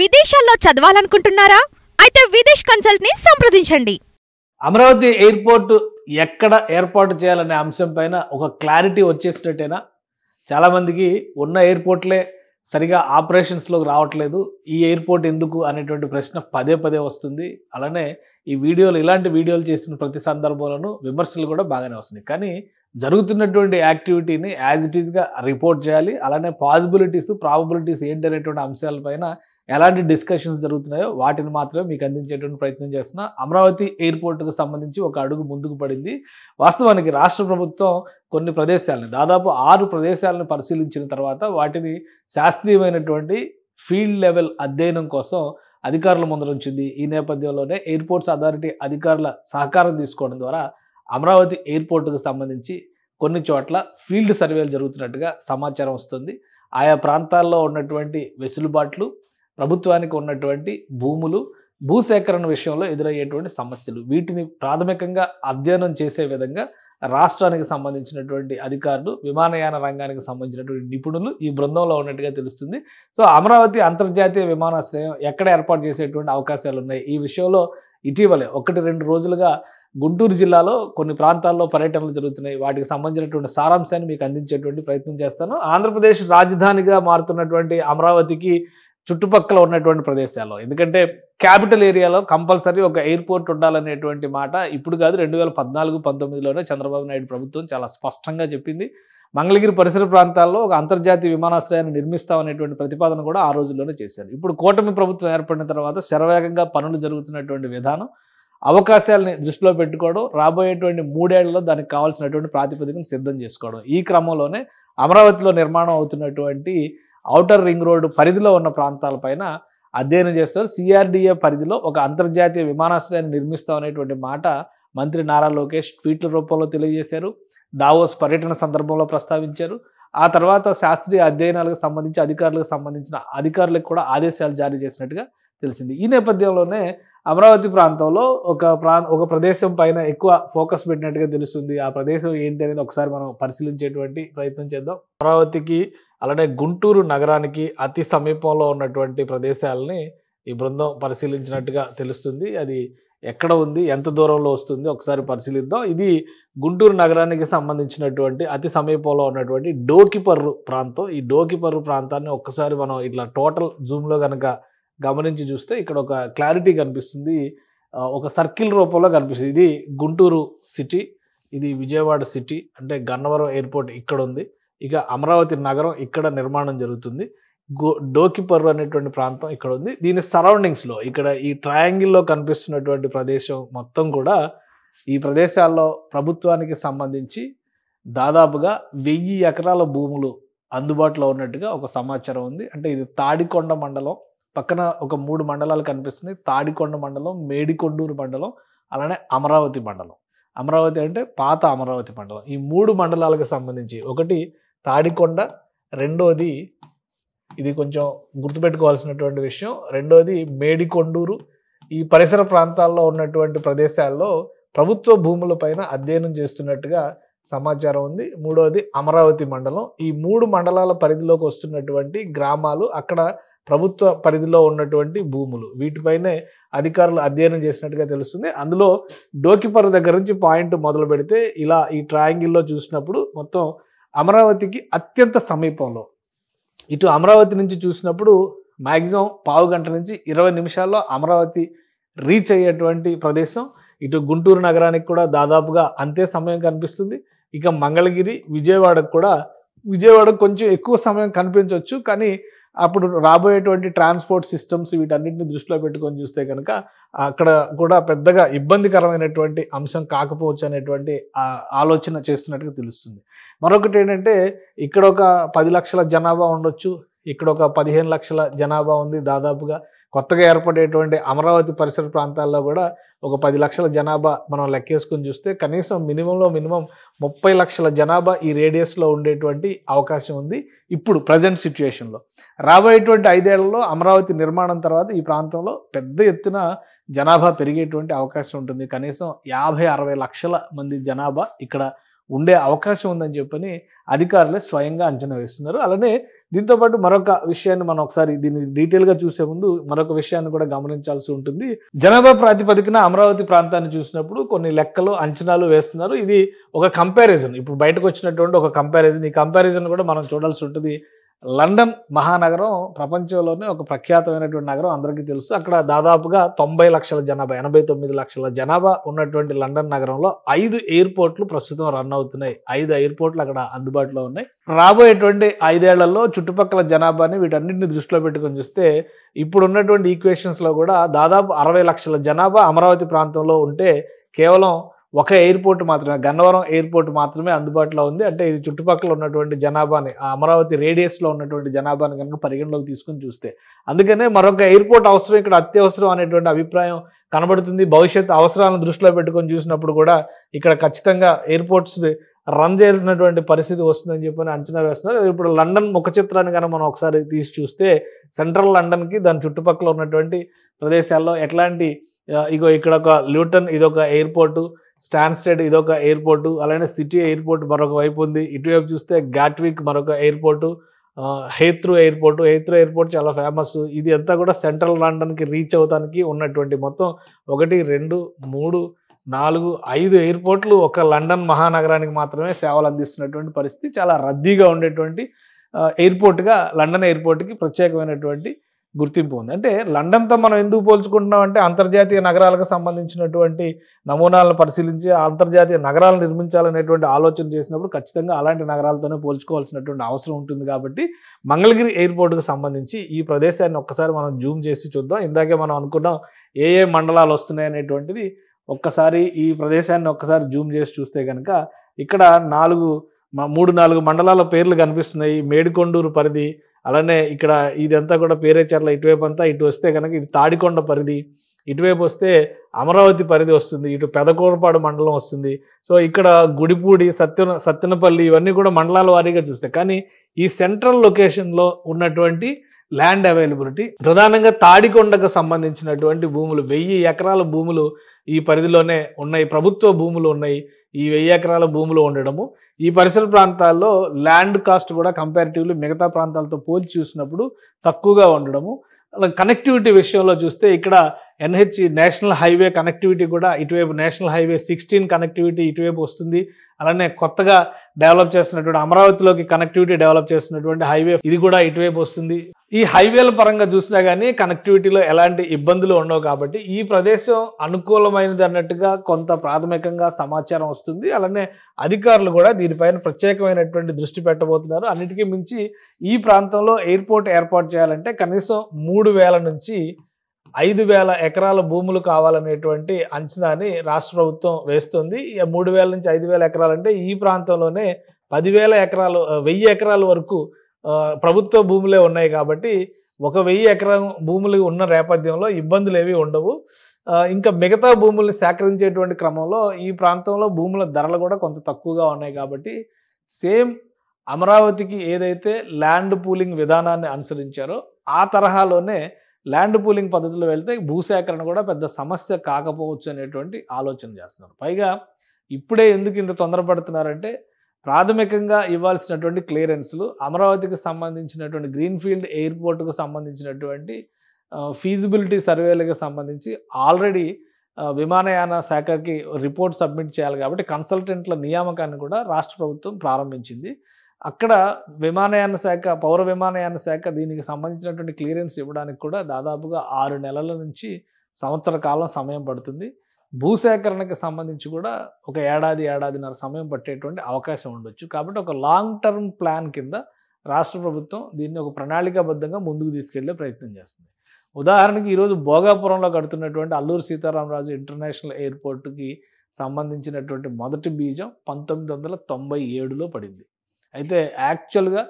విదేశాల్లో చదవాలనుకుంటున్నారా? అయితే విదేశ్ కన్సల్ట్ ని సంప్రదించండి. అమరావతి ఎయిర్పోర్ట్ ఎక్కడ ఏర్పాటు చేయాలనే అంశం పైన ఒక క్లారిటీ వచ్చేసినట్టేనా? చాలామందికి ఉన్న ఎయిర్పోర్ట్లే సరిగా ఆపరేషన్స్లోకి రావట్లేదు, ఈ ఎయిర్పోర్ట్ ఎందుకు అనేటువంటి ప్రశ్న పదే పదే వస్తుంది. అలానే ఈ ఇలాంటి వీడియోలు చేసిన ప్రతి సందర్భంలోనూ విమర్శలు కూడా బాగానే వస్తున్నాయి. కానీ జరుగుతున్నటువంటి యాక్టివిటీని యాజ్ ఇట్ ఈస్గా రిపోర్ట్ చేయాలి. అలానే ప్రాబబిలిటీస్ ఏంటి అనేటువంటి అంశాలపైన ఎలాంటి డిస్కషన్స్ జరుగుతున్నాయో వాటిని మాత్రమే మీకు అందించేటువంటి ప్రయత్నం చేస్తున్నా. అమరావతి ఎయిర్పోర్ట్కు సంబంధించి ఒక అడుగు ముందుకు పడింది. వాస్తవానికి రాష్ట్ర ప్రభుత్వం కొన్ని ప్రదేశాలని, దాదాపు 6 ప్రదేశాలను పరిశీలించిన తర్వాత వాటిని శాస్త్రీయమైనటువంటి ఫీల్డ్ లెవెల్ అధ్యయనం కోసం అధికారుల ముందరుంచింది. ఈ నేపథ్యంలోనే ఎయిర్పోర్ట్స్ అథారిటీ అధికారుల సహకారం తీసుకోవడం ద్వారా అమరావతి ఎయిర్పోర్టుకు సంబంధించి కొన్ని చోట్ల ఫీల్డ్ సర్వేలు జరుగుతున్నట్టుగా సమాచారం వస్తుంది. ఆయా ప్రాంతాల్లో ఉన్నటువంటి వెసులుబాట్లు, ప్రభుత్వానికి ఉన్నటువంటి భూములు, భూసేకరణ విషయంలో ఎదురయ్యేటువంటి సమస్యలు, వీటిని ప్రాథమికంగా అధ్యయనం చేసే విధంగా రాష్ట్రానికి సంబంధించినటువంటి అధికారులు, విమానయాన రంగానికి సంబంధించినటువంటి నిపుణులు ఈ బృందంలో ఉన్నట్టుగా తెలుస్తుంది. సో అమరావతి అంతర్జాతీయ విమానాశ్రయం ఎక్కడ ఏర్పాటు చేసేటువంటి అవకాశాలు ఉన్నాయి? ఈ విషయంలో ఇటీవలే 1-2 రోజులుగా గుంటూరు జిల్లాలో కొన్ని ప్రాంతాల్లో పర్యటనలు జరుగుతున్నాయి. వాటికి సంబంధించినటువంటి సారాంశాన్ని మీకు అందించేటువంటి ప్రయత్నం చేస్తాను. ఆంధ్రప్రదేశ్ రాజధానిగా మారుతున్నటువంటి అమరావతికి చుట్టుపక్కల ఉన్నటువంటి ప్రదేశాల్లో, ఎందుకంటే క్యాపిటల్ ఏరియాలో కంపల్సరీ ఒక ఎయిర్పోర్ట్ ఉండాలనేటువంటి మాట ఇప్పుడు కాదు, 2014-19లోనే చంద్రబాబు నాయుడు ప్రభుత్వం చాలా స్పష్టంగా చెప్పింది. మంగళగిరి పరిసర ప్రాంతాల్లో ఒక అంతర్జాతీయ విమానాశ్రయాన్ని నిర్మిస్తామనేటువంటి ప్రతిపాదన కూడా ఆ రోజుల్లోనే చేశారు. ఇప్పుడు కూటమి ప్రభుత్వం ఏర్పడిన తర్వాత శరవేగంగా పనులు జరుగుతున్నటువంటి విధానం, అవకాశాలని దృష్టిలో పెట్టుకోవడం, రాబోయేటువంటి 3 ఏళ్లలో దానికి కావాల్సినటువంటి ప్రాతిపదికను సిద్ధం చేసుకోవడం, ఈ క్రమంలోనే అమరావతిలో నిర్మాణం అవుతున్నటువంటి ఔటర్ రింగ్ రోడ్డు పరిధిలో ఉన్న ప్రాంతాలపైన అధ్యయనం చేస్తారు. సిఆర్డీఏ పరిధిలో ఒక అంతర్జాతీయ విమానాశ్రయాన్ని నిర్మిస్తామనేటువంటి మాట మంత్రి నారా లోకేష్ ట్వీట్ల రూపంలో తెలియజేశారు. దావోస్ పర్యటన సందర్భంలో ప్రస్తావించారు. ఆ తర్వాత శాస్త్రీయ అధ్యయనాలకు సంబంధించి అధికారులకు కూడా ఆదేశాలు జారీ చేసినట్టుగా తెలిసింది. ఈ నేపథ్యంలోనే అమరావతి ప్రాంతంలో ఒక ప్రదేశం పైన ఎక్కువ ఫోకస్ పెట్టినట్టుగా తెలుస్తుంది. ఆ ప్రదేశం ఏంటి అనేది ఒకసారి మనం పరిశీలించేటువంటి ప్రయత్నం చేద్దాం. అమరావతికి అలానే గుంటూరు నగరానికి అతి సమీపంలో ఉన్నటువంటి ప్రదేశాలని ఈ బృందం పరిశీలించినట్టుగా తెలుస్తుంది. అది ఎక్కడ ఉంది, ఎంత దూరంలో వస్తుంది ఒకసారి పరిశీలిద్దాం. ఇది గుంటూరు నగరానికి సంబంధించినటువంటి అతి సమీపంలో ఉన్నటువంటి డోకిపర్రు ప్రాంతం. ఈ డోకిపర్రు ప్రాంతాన్ని ఒక్కసారి మనం ఇట్లా టోటల్ జూమ్లో కనుక గమనించి చూస్తే ఇక్కడ ఒక క్లారిటీ కనిపిస్తుంది. ఒక సర్కిల్ రూపంలో కనిపిస్తుంది. ఇది గుంటూరు సిటీ, ఇది విజయవాడ సిటీ, అంటే గన్నవరం ఎయిర్పోర్ట్ ఇక్కడ ఉంది. ఇక అమరావతి నగరం ఇక్కడ నిర్మాణం జరుగుతుంది. డోకిపర్రు అనేటువంటి ప్రాంతం ఇక్కడ ఉంది. దీని సరౌండింగ్స్లో ఇక్కడ ఈ ట్రయాంగిల్లో కనిపిస్తున్నటువంటి ప్రదేశం మొత్తం కూడా, ఈ ప్రదేశాల్లో ప్రభుత్వానికి సంబంధించి దాదాపుగా 1000 ఎకరాల భూములు అందుబాటులో ఉన్నట్టుగా ఒక సమాచారం ఉంది. అంటే ఇది తాడికొండ మండలం పక్కన ఒక 3 మండలాలు కనిపిస్తున్నాయి. తాడికొండ మండలం, మేడికొండూరు మండలం, అలానే అమరావతి మండలం. అమరావతి అంటే పాత అమరావతి మండలం. ఈ 3 మండలాలకు సంబంధించి ఒకటి తాడికొండ, రెండోది ఇది కొంచెం గుర్తుపెట్టుకోవాల్సినటువంటి విషయం, రెండోది మేడికొండూరు. ఈ పరిసర ప్రాంతాల్లో ఉన్నటువంటి ప్రదేశాల్లో ప్రభుత్వ భూములపైన అధ్యయనం చేస్తున్నట్టుగా సమాచారం ఉంది. మూడోది అమరావతి మండలం. ఈ 3 మండలాల పరిధిలోకి వస్తున్నటువంటి గ్రామాలు, అక్కడ ప్రభుత్వ పరిధిలో ఉన్నటువంటి భూములు, వీటిపైనే అధికారులు అధ్యయనం చేసినట్టుగా తెలుస్తుంది. అందులో డోకిపర్రు దగ్గర నుంచి పాయింట్ మొదలు పెడితే ఇలా ఈ ట్రయాంగిల్లో చూసినప్పుడు మొత్తం అమరావతికి అత్యంత సమీపంలో, ఇటు అమరావతి నుంచి చూసినప్పుడు మ్యాక్సిమం 15 గంటల నుంచి 20 నిమిషాల్లో అమరావతి రీచ్ అయ్యేటువంటి ప్రదేశం. ఇటు గుంటూరు నగరానికి కూడా దాదాపుగా అంతే సమయం కనిపిస్తుంది. ఇక మంగళగిరి, విజయవాడకు కొంచెం ఎక్కువ సమయం కనిపించవచ్చు. కానీ అప్పుడు రాబోయేటువంటి ట్రాన్స్పోర్ట్ సిస్టమ్స్ వీటన్నిటిని దృష్టిలో పెట్టుకొని చూస్తే కనుక అక్కడ కూడా పెద్దగా ఇబ్బందికరమైనటువంటి అంశం కాకపోవచ్చు అనేటువంటి ఆలోచన చేస్తున్నట్టుగా తెలుస్తుంది. మరొకటి ఏంటంటే, ఇక్కడ ఒక 10 లక్షల జనాభా ఉండొచ్చు, ఇక్కడ ఒక 15 లక్షల జనాభా ఉంది. దాదాపుగా కొత్తగా ఏర్పడేటువంటి అమరావతి పరిసర ప్రాంతాల్లో కూడా ఒక 10 లక్షల జనాభా మనం లెక్కేసుకుని చూస్తే కనీసం మినిమం 30 లక్షల జనాభా ఈ రేడియస్లో ఉండేటువంటి అవకాశం ఉంది ఇప్పుడు ప్రజెంట్ సిచ్యుయేషన్లో. రాబోయేటువంటి 5 ఏళ్లలో అమరావతి నిర్మాణం తర్వాత ఈ ప్రాంతంలో పెద్ద ఎత్తున జనాభా పెరిగేటువంటి అవకాశం ఉంటుంది. కనీసం 50-60 లక్షల మంది జనాభా ఇక్కడ ఉండే అవకాశం ఉందని చెప్పని అధికారులే స్వయంగా అంచనా వేస్తున్నారు. అలానే దీంతోపాటు మరొక విషయాన్ని మనం ఒకసారి దీన్ని డీటెయిల్గా చూసే ముందు మరొక విషయాన్ని కూడా గమనించాల్సి ఉంటుంది. జనాభా ప్రాతిపదికన అమరావతి ప్రాంతాన్ని చూసినప్పుడు కొన్ని లెక్కలు అంచనాలు వేస్తున్నారు. ఇది ఒక కంపారిజన్, ఇప్పుడు బయటకు వచ్చినటువంటి ఒక కంపారిజన్. ఈ కంపారిజన్ కూడా మనం చూడాల్సి ఉంటుంది. లండన్ మహానగరం ప్రపంచంలోనే ఒక ప్రఖ్యాతమైనటువంటి నగరం, అందరికీ తెలుసు. అక్కడ దాదాపుగా 90 లక్షల జనాభా, 89 లక్షల జనాభా ఉన్నటువంటి లండన్ నగరంలో 5 ఎయిర్పోర్ట్లు ప్రస్తుతం రన్ అవుతున్నాయి. 5 ఎయిర్పోర్ట్లు అక్కడ అందుబాటులో ఉన్నాయి. రాబోయేటువంటి 5 ఏళ్లలో చుట్టుపక్కల జనాభాని వీటన్నింటిని దృష్టిలో పెట్టుకొని చూస్తే ఇప్పుడు ఉన్నటువంటి ఈక్వేషన్స్లో కూడా దాదాపు 60 లక్షల జనాభా అమరావతి ప్రాంతంలో ఉంటే కేవలం ఒక ఎయిర్పోర్ట్ మాత్రమే, గన్నవరం ఎయిర్పోర్ట్ మాత్రమే అందుబాటులో ఉంది. అంటే ఇది చుట్టుపక్కల ఉన్నటువంటి జనాభాని, ఆ అమరావతి రేడియస్లో ఉన్నటువంటి జనాభాని కనుక పరిగణలోకి తీసుకుని చూస్తే, అందుకనే మరొక ఎయిర్పోర్ట్ అవసరం ఇక్కడ అత్యవసరం అనేటువంటి అభిప్రాయం కనబడుతుంది. భవిష్యత్ అవసరాలను దృష్టిలో పెట్టుకొని చూసినప్పుడు కూడా ఇక్కడ ఖచ్చితంగా ఎయిర్పోర్ట్స్ రన్ చేయాల్సినటువంటి పరిస్థితి వస్తుందని చెప్పని అంచనా వేస్తున్నారు. ఇప్పుడు లండన్ ముఖ చిత్రాన్ని కనుక మనం ఒకసారి తీసి చూస్తే సెంట్రల్ లండన్కి దాని చుట్టుపక్కల ఉన్నటువంటి ప్రదేశాల్లో ఎట్లాంటి ఇగో ఇక్కడ ఒక ల్యూటన్ ఇదొక ఎయిర్పోర్టు, స్టాన్స్టెడ్ ఇదొక ఎయిర్పోర్టు, అలానే సిటీ ఎయిర్పోర్ట్ మరొక వైపు ఉంది. ఇటువైపు చూస్తే గాట్విక్ మరొక ఎయిర్పోర్టు, హేత్రూ ఎయిర్పోర్ట్ చాలా ఫేమస్. ఇది అంతా కూడా సెంట్రల్ లండన్కి రీచ్ అవడానికి ఉన్నటువంటి మొత్తం 1, 2, 3, 4, 5 ఎయిర్పోర్ట్లు ఒక లండన్ మహానగరానికి మాత్రమే సేవలు అందిస్తున్నటువంటి పరిస్థితి. చాలా రద్దీగా ఉండేటువంటి ఎయిర్పోర్ట్గా లండన్ ఎయిర్పోర్ట్కి ప్రత్యేకమైనటువంటి గుర్తింపు ఉంది. అంటే లండన్తో మనం ఎందుకు పోల్చుకుంటున్నాం అంటే అంతర్జాతీయ నగరాలకు సంబంధించినటువంటి నమూనాలను పరిశీలించి అంతర్జాతీయ నగరాలు నిర్మించాలనేటువంటి ఆలోచన చేసినప్పుడు ఖచ్చితంగా అలాంటి నగరాలతోనే పోల్చుకోవాల్సినటువంటి అవసరం ఉంటుంది. కాబట్టి మంగళగిరి ఎయిర్పోర్ట్కి సంబంధించి ఈ ప్రదేశాన్ని ఒక్కసారి మనం జూమ్ చేసి చూద్దాం. ఇందాకే మనం అనుకున్నాం ఏ మండలాలు వస్తున్నాయి అనేటువంటిది. ఒక్కసారి ఈ ప్రదేశాన్ని ఒక్కసారి జూమ్ చేసి చూస్తే కనుక ఇక్కడ 3-4 మండలాల పేర్లు కనిపిస్తున్నాయి. మేడికొండూరు పరిధి, అలానే ఇక్కడ ఇదంతా కూడా పేరేచర్ల ఇటువైపు అంతా, ఇటు వస్తే కనుక ఇది తాడికొండ పరిధి, ఇటువైపు వస్తే అమరావతి పరిధి వస్తుంది, ఇటు పెదకూరపాడు మండలం వస్తుంది. సో ఇక్కడ గుడిపూడి, సత్తెనపల్లి ఇవన్నీ కూడా మండలాల వారీగా చూస్తే, కానీ ఈ సెంట్రల్ లొకేషన్లో ఉన్నటువంటి ల్యాండ్ అవైలబిలిటీ ప్రధానంగా తాడికొండకు సంబంధించినటువంటి భూములు 1000 ఎకరాల భూములు ఈ పరిధిలోనే ఉన్నాయి, ప్రభుత్వ భూములు ఉన్నాయి. ఈ 1000 ఎకరాల భూములు ఉండడము, ఈ పరిసర ప్రాంతాల్లో ల్యాండ్ కాస్ట్ కూడా కంపారిటివ్లీ మిగతా ప్రాంతాలతో పోల్చి చూసినప్పుడు తక్కువగా ఉండడము. కనెక్టివిటీ విషయంలో చూస్తే ఇక్కడ NH నేషనల్ హైవే కనెక్టివిటీ కూడా ఇటువైపు నేషనల్ హైవే 16 కనెక్టివిటీ ఇటువైపు వస్తుంది. అలానే కొత్తగా డెవలప్ చేస్తున్నటువంటి అమరావతిలోకి కనెక్టివిటీ డెవలప్ చేస్తున్నటువంటి హైవే ఇది కూడా ఇటువైపు వస్తుంది. ఈ హైవేల పరంగా చూసినా కానీ కనెక్టివిటీలో ఎలాంటి ఇబ్బందులు ఉండవు. కాబట్టి ఈ ప్రదేశం అనుకూలమైనది అన్నట్టుగా కొంత ప్రాథమికంగా సమాచారం వస్తుంది. అలానే అధికారులు కూడా దీనిపైన ప్రత్యేకమైనటువంటి దృష్టి పెట్టబోతున్నారు. అన్నిటికీ మించి ఈ ప్రాంతంలో ఎయిర్పోర్ట్ ఏర్పాటు చేయాలంటే కనీసం 3000 నుంచి 5000 ఎకరాల భూములు కావాలనేటువంటి అంచనాని రాష్ట్ర ప్రభుత్వం వేస్తుంది. 3000 నుంచి 5000 ఎకరాలు అంటే ఈ ప్రాంతంలోనే 10,000 ఎకరాలు, 1000 ఎకరాల వరకు ప్రభుత్వ భూములే ఉన్నాయి. కాబట్టి 1000 ఎకరం భూములు ఉన్న నేపథ్యంలో ఇబ్బందులు ఏవి ఉండవు. ఇంకా మిగతా భూముల్ని సేకరించేటువంటి క్రమంలో ఈ ప్రాంతంలో భూముల ధరలు కూడా కొంత తక్కువగా ఉన్నాయి. కాబట్టి సేమ్ అమరావతికి ఏదైతే ల్యాండ్ పూలింగ్ విధానాన్ని అనుసరించారో ఆ తరహాలోనే ల్యాండ్ పూలింగ్ పద్ధతిలో వెళ్తే భూసేకరణ కూడా పెద్ద సమస్య కాకపోవచ్చు అనేటువంటి ఆలోచన చేస్తున్నారు. పైగా ఇప్పుడే ఎందుకు ఇంత తొందరపడుతున్నారంటే ప్రాథమికంగా ఇవ్వాల్సినటువంటి క్లియరెన్స్లు, అమరావతికి సంబంధించినటువంటి గ్రీన్ఫీల్డ్ ఎయిర్పోర్ట్కు సంబంధించినటువంటి ఫీజిబిలిటీ సర్వేలకు సంబంధించి ఆల్రెడీ విమానయాన శాఖకి రిపోర్ట్ సబ్మిట్ చేయాలి. కాబట్టి కన్సల్టెంట్ల నియామకాన్ని కూడా రాష్ట్ర ప్రభుత్వం ప్రారంభించింది. అక్కడ విమానయాన శాఖ, పౌర విమానయాన శాఖ దీనికి సంబంధించినటువంటి క్లియరెన్స్ ఇవ్వడానికి కూడా దాదాపుగా 6 నెలల నుంచి సంవత్సర కాలం సమయం పడుతుంది. భూసేకరణకు సంబంధించి కూడా ఒక ఏడాదిన్నర సమయం పట్టేటువంటి అవకాశం ఉండొచ్చు. కాబట్టి ఒక లాంగ్ టర్మ్ ప్లాన్ కింద రాష్ట్ర ప్రభుత్వం దీన్ని ఒక ప్రణాళికాబద్ధంగా ముందుకు తీసుకెళ్లే ప్రయత్నం చేస్తుంది. ఉదాహరణకి ఈరోజు భోగాపురంలో కడుతున్నటువంటి అల్లూరు సీతారామరాజు ఇంటర్నేషనల్ ఎయిర్పోర్ట్కి సంబంధించినటువంటి మొదటి బీజం 1997లో పడింది. అయితే యాక్చువల్గా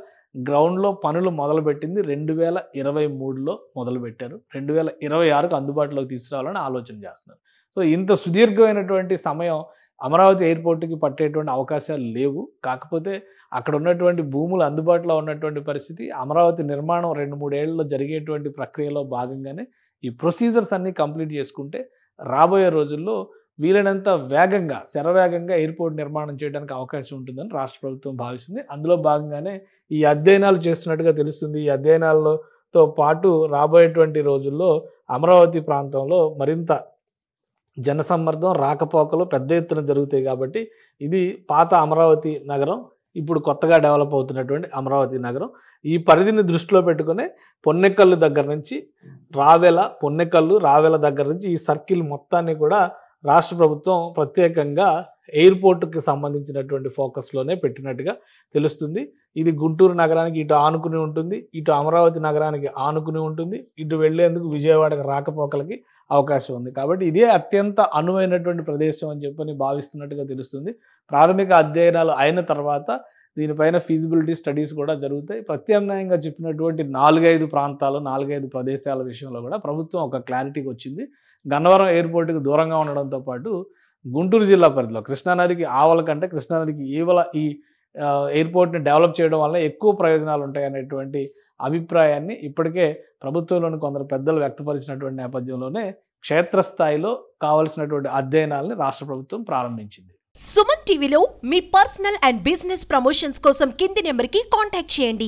గ్రౌండ్లో పనులు మొదలుపెట్టింది 2023లో మొదలుపెట్టారు. 2026కు అందుబాటులోకి తీసుకురావాలని ఆలోచన చేస్తున్నారు. సో ఇంత సుదీర్ఘమైనటువంటి సమయం అమరావతి ఎయిర్పోర్ట్కి పట్టేటువంటి అవకాశాలు లేవు. కాకపోతే అక్కడ ఉన్నటువంటి భూములు అందుబాటులో ఉన్నటువంటి పరిస్థితి, అమరావతి నిర్మాణం 2-3 ఏళ్లలో జరిగేటువంటి ప్రక్రియలో భాగంగానే ఈ ప్రొసీజర్స్ అన్నీ కంప్లీట్ చేసుకుంటే రాబోయే రోజుల్లో వీలైనంత వేగంగా శరవేగంగా ఎయిర్పోర్ట్ నిర్మాణం చేయడానికి అవకాశం ఉంటుందని రాష్ట్ర ప్రభుత్వం భావిస్తుంది. అందులో భాగంగానే ఈ అధ్యయనాలు చేస్తున్నట్టుగా తెలుస్తుంది. ఈ అధ్యయనాలతో పాటు రాబోయేటువంటి రోజుల్లో అమరావతి ప్రాంతంలో మరింత జనసమ్మర్దం రాకపోకలు పెద్ద ఎత్తున జరుగుతాయి. కాబట్టి ఇది పాత అమరావతి నగరం, ఇప్పుడు కొత్తగా డెవలప్ అవుతున్నటువంటి అమరావతి నగరం. ఈ పరిధిని దృష్టిలో పెట్టుకునే పొన్నెకల్లు దగ్గర నుంచి రావెల దగ్గర నుంచి ఈ సర్కిల్ మొత్తాన్ని కూడా రాష్ట్ర ప్రభుత్వం ప్రత్యేకంగా ఎయిర్పోర్ట్కి సంబంధించినటువంటి ఫోకస్లోనే పెట్టినట్టుగా తెలుస్తుంది. ఇది గుంటూరు నగరానికి ఇటు ఆనుకుని ఉంటుంది, ఇటు అమరావతి నగరానికి ఆనుకుని ఉంటుంది, ఇటు వెళ్లేందుకు విజయవాడకు రాకపోకలకి అవకాశం ఉంది. కాబట్టి ఇదే అత్యంత అనువైనటువంటి ప్రదేశం అని చెప్పని భావిస్తున్నట్టుగా తెలుస్తుంది. ప్రాథమిక అధ్యయనాలు అయిన తర్వాత దీనిపైన ఫీజిబిలిటీ స్టడీస్ కూడా జరుగుతాయి. ప్రత్యామ్నాయంగా చెప్పినటువంటి 4-5 ప్రాంతాలు 4-5 ప్రదేశాల విషయంలో కూడా ప్రభుత్వం ఒక క్లారిటీకి వచ్చింది. గన్నవరం ఎయిర్పోర్ట్కి దూరంగా ఉండడంతో పాటు గుంటూరు జిల్లా పరిధిలో కృష్ణానదికి ఆవల కంటే కృష్ణానదికి ఈవల ఈ ఎయిర్పోర్ట్ని డెవలప్ చేయడం వల్ల ఎక్కువ ప్రయోజనాలు ఉంటాయనేటువంటి అభిప్రాయాన్ని ఇప్పటికే ప్రభుత్వంలోని కొందరు పెద్దలు వ్యక్తపరిచినటువంటి నేపథ్యంలోనే క్షేత్రస్థాయిలో కావాల్సినటువంటి అధ్యయనాలని రాష్ట్ర ప్రభుత్వం ప్రారంభించింది. సుమన్ టీవీలో మీ పర్సనల్ అండ్ బిజినెస్ ప్రమోషన్స్ కోసం కింది నెంబర్కి కాంటాక్ట్ చేయండి.